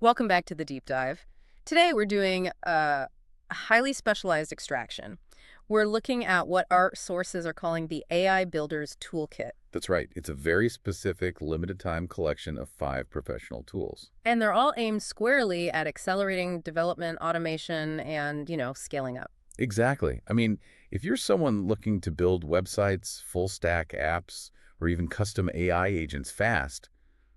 Welcome back to the deep dive. Today we're doing a highly specialized extraction. We're looking at what our sources are calling the AI Builder's Toolkit. That's right. It's a very specific, limited-time collection of 5 professional tools. And they're all aimed squarely at accelerating development, automation, and, scaling up. Exactly. I mean, if you're someone looking to build websites, full-stack apps, or even custom AI agents fast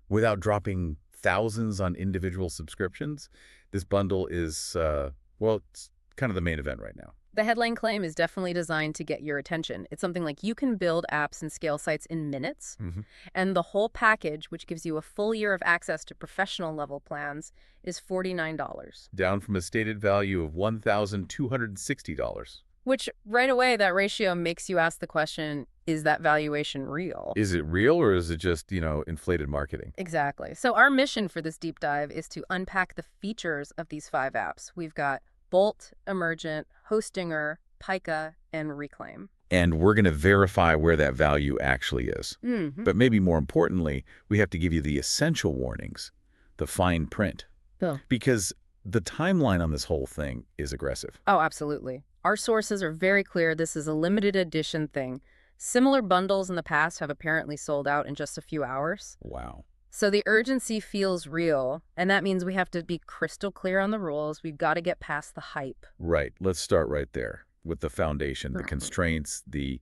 without dropping thousands on individual subscriptions, this bundle is, well, it's kind of the main event right now. The headline claim is definitely designed to get your attention. It's something like you can build apps and scale sites in minutes, and the whole package, which gives you a full year of access to professional level plans, is $49. Down from a stated value of $1,260. Which, right away, that ratio makes you ask the question, is that valuation real? Is it real or is it just, inflated marketing? Exactly. So our mission for this deep dive is to unpack the features of these 5 apps. We've got Bolt, Emergent, Hostinger, Pika, and Reclaim. And we're going to verify where that value actually is. But maybe more importantly, we have to give you the essential warnings, the fine print. Oh. Because the timeline on this whole thing is aggressive. Oh, absolutely. Our sources are very clear this is a limited edition thing. Similar bundles in the past have apparently sold out in just a few hours. Wow. So the urgency feels real, and that means we have to be crystal clear on the rules. We've got to get past the hype. Right. Let's start right there with the foundation, the constraints, the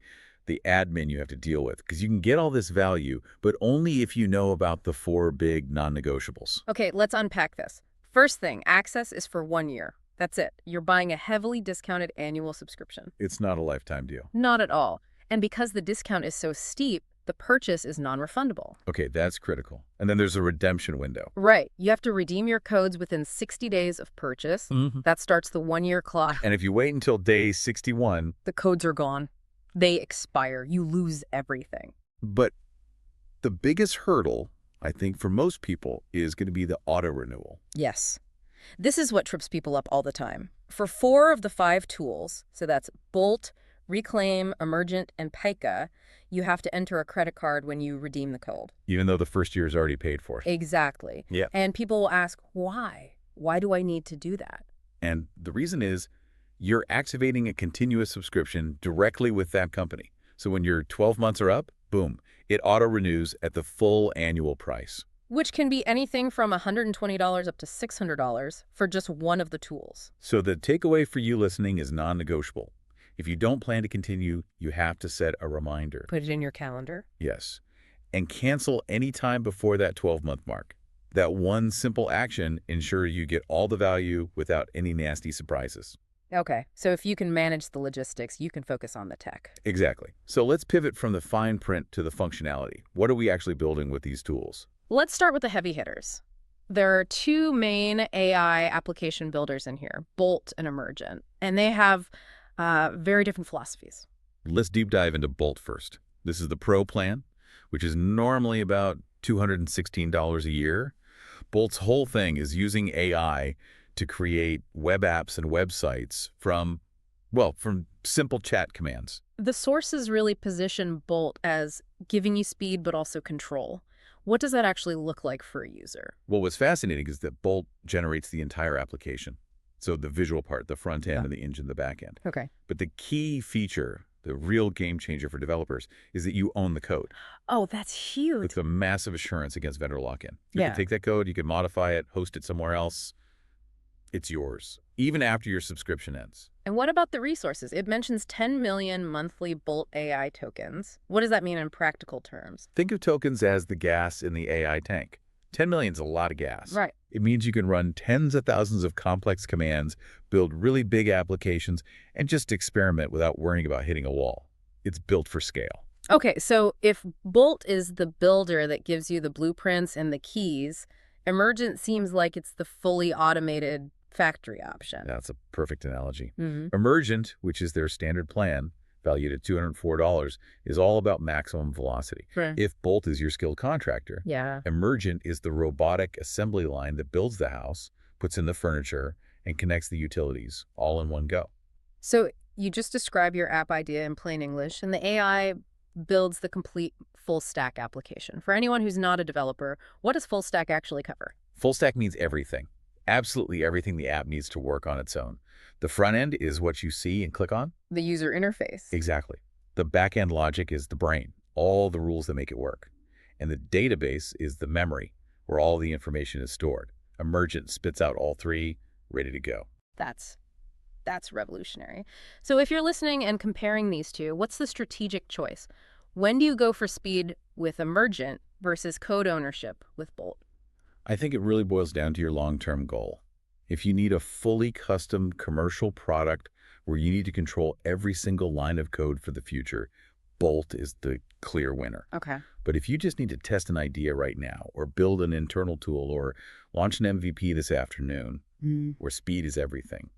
admin you have to deal with. Because you can get all this value, but only if you know about the 4 big non-negotiables. Okay, let's unpack this. First thing, access is for 1 year. That's it. You're buying a heavily discounted annual subscription. It's not a lifetime deal. Not at all. And because the discount is so steep, the purchase is non-refundable. Okay, that's critical. And then there's a redemption window. Right. You have to redeem your codes within 60 days of purchase. That starts the 1-year clock. And if you wait until day 61... the codes are gone. They expire. You lose everything. But the biggest hurdle, I think, for most people is going to be the auto-renewal. Yes. This is what trips people up all the time. For 4 of the 5 tools, so that's Bolt, Reclaim, Emergent, and Pika, you have to enter a credit card when you redeem the code. Even though the first year is already paid for. Exactly. Yeah. And people will ask, why? Why do I need to do that? And the reason is you're activating a continuous subscription directly with that company. So when your 12 months are up, boom, it auto-renews at the full annual price. Which can be anything from $120 up to $600 for just one of the tools. So the takeaway for you listening is non-negotiable. If you don't plan to continue, you have to set a reminder. Put it in your calendar. Yes. And cancel any time before that 12-month mark. That one simple action ensures you get all the value without any nasty surprises. Okay, so if you can manage the logistics, you can focus on the tech. Exactly. So let's pivot from the fine print to the functionality. What are we actually building with these tools? Let's start with the heavy hitters. There are 2 main AI application builders in here, Bolt and Emergent, and they have very different philosophies. Let's deep dive into Bolt first. This is the Pro plan, which is normally about $216 a year. Bolt's whole thing is using AI to create web apps and websites from simple chat commands. The sources really position Bolt as giving you speed but also control. What does that actually look like for a user? Well, what's fascinating is that Bolt generates the entire application. So the visual part, the front end, and the engine, the back end. Okay. But the key feature, the real game changer for developers, is that you own the code. Oh, that's huge. It's a massive assurance against vendor lock-in. You Yeah. can take that code, you can modify it, host it somewhere else. It's yours, even after your subscription ends. And what about the resources? It mentions 10 million monthly Bolt AI tokens. What does that mean in practical terms? Think of tokens as the gas in the AI tank. 10 million is a lot of gas. Right. It means you can run tens of thousands of complex commands, build really big applications, and just experiment without worrying about hitting a wall. It's built for scale. Okay, so if Bolt is the builder that gives you the blueprints and the keys, Emergent seems like it's the fully automated factory option. That's a perfect analogy. Emergent, which is their standard plan, valued at $204, is all about maximum velocity. Right. If Bolt is your skilled contractor, Yeah. Emergent is the robotic assembly line that builds the house, puts in the furniture, and connects the utilities all in one go. So you just describe your app idea in plain English, and the AI builds the complete full stack application. For anyone who's not a developer, what does full stack actually cover? Full stack means everything. Absolutely everything the app needs to work on its own. The front end is what you see and click on. The user interface. Exactly. The back end logic is the brain, all the rules that make it work. And the database is the memory, where all the information is stored. Emergent spits out all three, ready to go. That's revolutionary. So if you're listening and comparing these two, what's the strategic choice? When do you go for speed with Emergent versus code ownership with Bolt? I think it really boils down to your long-term goal. If you need a fully custom commercial product where you need to control every single line of code for the future, Bolt is the clear winner. Okay. But if you just need to test an idea right now, or build an internal tool, or launch an MVP this afternoon, where speed is everything,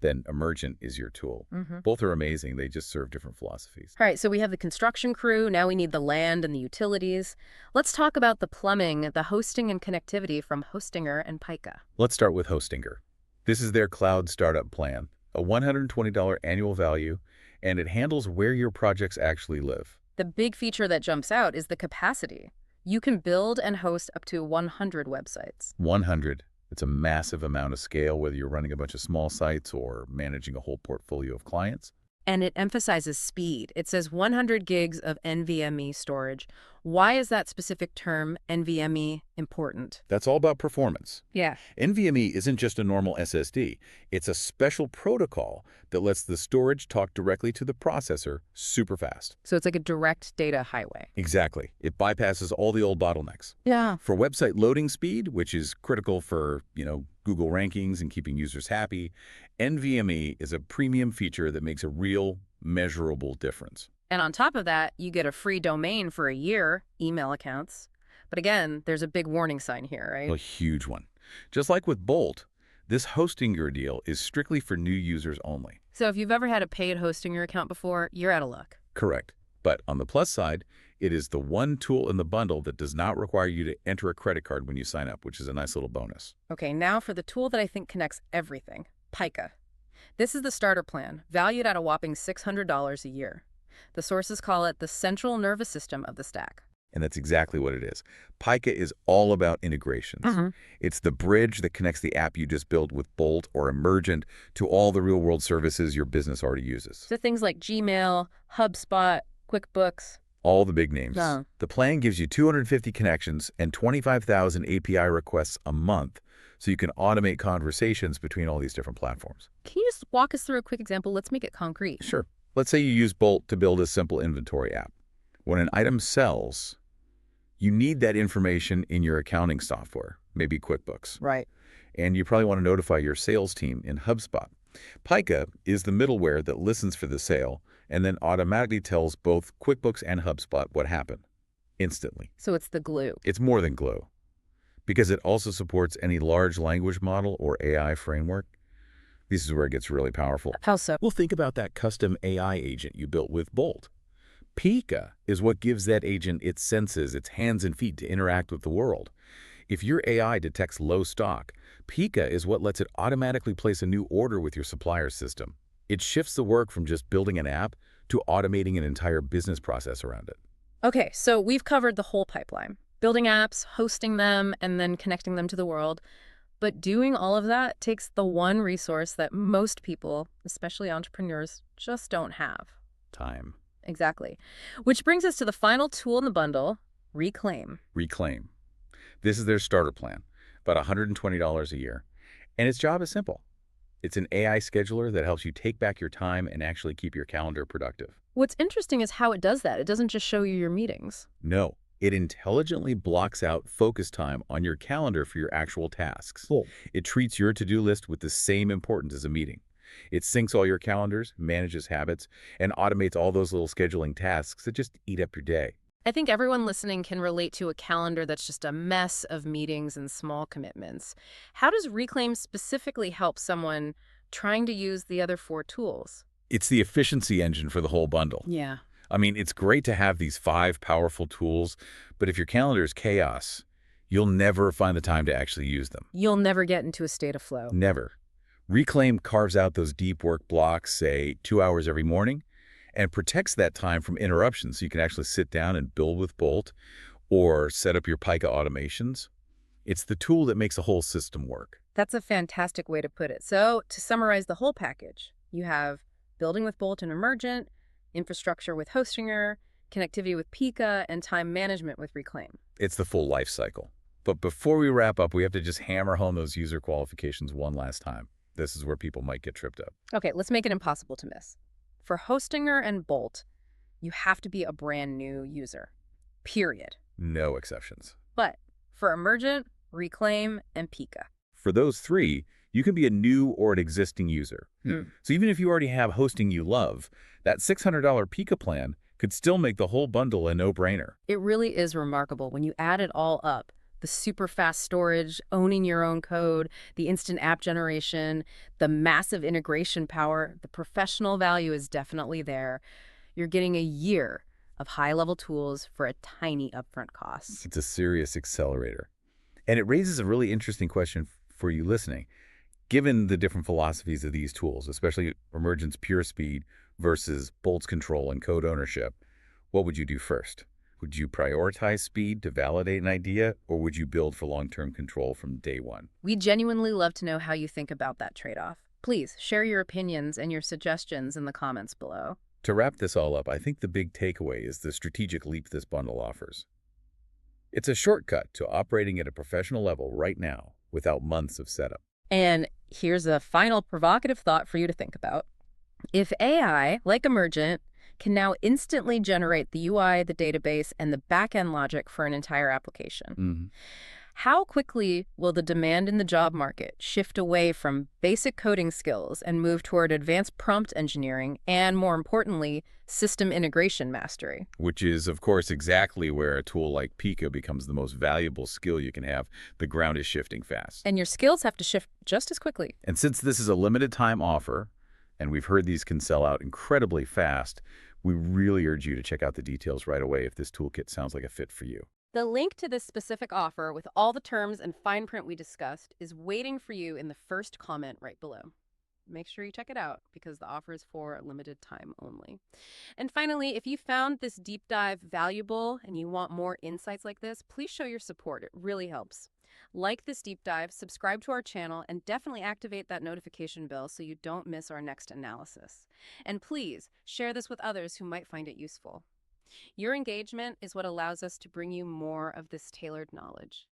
then Emergent is your tool. Both are amazing. They just serve different philosophies. All right, so we have the construction crew. Now we need the land and the utilities. Let's talk about the plumbing, the hosting and connectivity from Hostinger and Pika. Let's start with Hostinger. This is their cloud startup plan, a $120 annual value, and it handles where your projects actually live. The big feature that jumps out is the capacity. You can build and host up to 100 websites. 100. It's a massive amount of scale, whether you're running a bunch of small sites or managing a whole portfolio of clients. And it emphasizes speed. It says 100 gigs of NVMe storage. Why is that specific term, NVMe, important? That's all about performance. Yeah. NVMe isn't just a normal SSD. It's a special protocol that lets the storage talk directly to the processor super fast. So it's like a direct data highway. Exactly. It bypasses all the old bottlenecks. Yeah. For website loading speed, which is critical for, Google rankings and keeping users happy, NVMe is a premium feature that makes a real, measurable difference. And on top of that, you get a free domain for a year, email accounts. But again, there's a big warning sign here, right? A huge one. Just like with Bolt, this Hostinger deal is strictly for new users only. So if you've ever had a paid Hostinger account before, you're out of luck. Correct. But on the plus side, it is the one tool in the bundle that does not require you to enter a credit card when you sign up, which is a nice little bonus. Okay, now for the tool that I think connects everything, Pika. This is the starter plan, valued at a whopping $600 a year. The sources call it the central nervous system of the stack. And that's exactly what it is. Pika is all about integrations. It's the bridge that connects the app you just built with Bolt or Emergent to all the real-world services your business already uses. So things like Gmail, HubSpot, QuickBooks. All the big names. Oh. The plan gives you 250 connections and 25,000 API requests a month, so you can automate conversations between all these different platforms. Can you just walk us through a quick example? Let's make it concrete. Sure. Let's say you use Bolt to build a simple inventory app. When an item sells, you need that information in your accounting software, maybe QuickBooks. Right. And you probably want to notify your sales team in HubSpot. Pika is the middleware that listens for the sale and then automatically tells both QuickBooks and HubSpot what happened instantly. So it's the glue. It's more than glue, because it also supports any large language model or AI framework. This is where it gets really powerful. How so? Well, think about that custom AI agent you built with Bolt. Pika is what gives that agent its senses, its hands and feet to interact with the world. If your AI detects low stock, Pika is what lets it automatically place a new order with your supplier system. It shifts the work from just building an app to automating an entire business process around it. Okay, so we've covered the whole pipeline. Building apps, hosting them, and then connecting them to the world. But doing all of that takes the one resource that most people, especially entrepreneurs, just don't have. Time. Exactly. Which brings us to the final tool in the bundle, Reclaim. Reclaim. This is their starter plan, about $120 a year. And its job is simple. It's an AI scheduler that helps you take back your time and actually keep your calendar productive. What's interesting is how it does that. It doesn't just show you your meetings. No, it intelligently blocks out focus time on your calendar for your actual tasks. Cool. It treats your to-do list with the same importance as a meeting. It syncs all your calendars, manages habits, and automates all those little scheduling tasks that just eat up your day. I think everyone listening can relate to a calendar that's just a mess of meetings and small commitments. How does Reclaim specifically help someone trying to use the other four tools? It's the efficiency engine for the whole bundle. Yeah. I mean, it's great to have these 5 powerful tools, but if your calendar is chaos, you'll never find the time to actually use them. You'll never get into a state of flow. Never. Reclaim carves out those deep work blocks, say 2 hours every morning, and protects that time from interruptions so you can actually sit down and build with Bolt or set up your Pika automations. It's the tool that makes the whole system work. That's a fantastic way to put it. So, to summarize the whole package, you have building with Bolt and Emergent, infrastructure with Hostinger, connectivity with Pika, and time management with Reclaim. It's the full life cycle. But before we wrap up, we have to just hammer home those user qualifications one last time. This is where people might get tripped up. Okay, let's make it impossible to miss. For Hostinger and Bolt, you have to be a brand new user, period. No exceptions. But for Emergent, Reclaim, and Pika. For those three, you can be a new or an existing user. So even if you already have hosting you love, that $600 Pika plan could still make the whole bundle a no-brainer. It really is remarkable when you add it all up. The super fast storage, owning your own code, the instant app generation, the massive integration power, the professional value is definitely there. You're getting a year of high-level tools for a tiny upfront cost. It's a serious accelerator. And it raises a really interesting question for you listening. Given the different philosophies of these tools, especially Emergent's pure speed versus Bolt's control and code ownership, what would you do first? Would you prioritize speed to validate an idea, or would you build for long-term control from day one? We genuinely love to know how you think about that trade-off. Please share your opinions and your suggestions in the comments below. To wrap this all up, I think the big takeaway is the strategic leap this bundle offers. It's a shortcut to operating at a professional level right now without months of setup. And here's a final provocative thought for you to think about. If AI, like Emergent, can now instantly generate the UI, the database, and the back-end logic for an entire application, how quickly will the demand in the job market shift away from basic coding skills and move toward advanced prompt engineering and, more importantly, system integration mastery? Which is, of course, exactly where a tool like Pika becomes the most valuable skill you can have. The ground is shifting fast. And your skills have to shift just as quickly. And since this is a limited time offer, and we've heard these can sell out incredibly fast, we really urge you to check out the details right away if this toolkit sounds like a fit for you. The link to this specific offer with all the terms and fine print we discussed is waiting for you in the first comment right below. Make sure you check it out because the offer is for a limited time only. And finally, if you found this deep dive valuable and you want more insights like this, please show your support. It really helps. Like this deep dive, subscribe to our channel, and definitely activate that notification bell so you don't miss our next analysis. And please share this with others who might find it useful. Your engagement is what allows us to bring you more of this tailored knowledge.